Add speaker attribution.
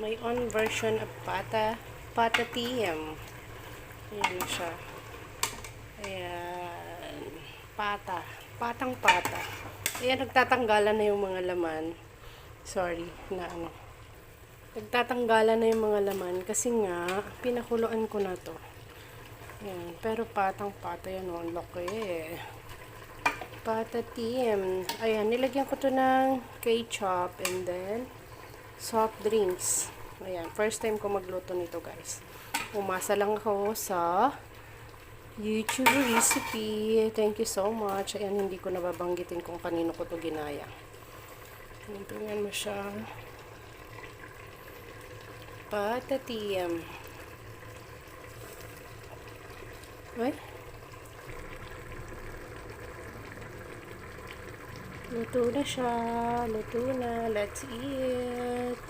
Speaker 1: My own version of pata TM. Ayan na siya. Ayan. Patang pata. Ayan, nagtatanggalan na yung mga laman. Sorry, na ano. Nagtatanggalan na yung mga laman kasi nga, pinakuluan ko na to. Ayan, pero patang pata yan. Ang laki eh. Pata TM. Ayan, nilagyan ko to ng ketchup and then soft drinks. Ayan, first time ko magluto nito guys. Umasa lang ako sa YouTube recipe. Thank you so much. Ayan, hindi ko nababanggitin kung kanino ko to ginaya. Tingnan mo siya. Pata TM. Ay. Luto na siya. Luto na. Let's eat.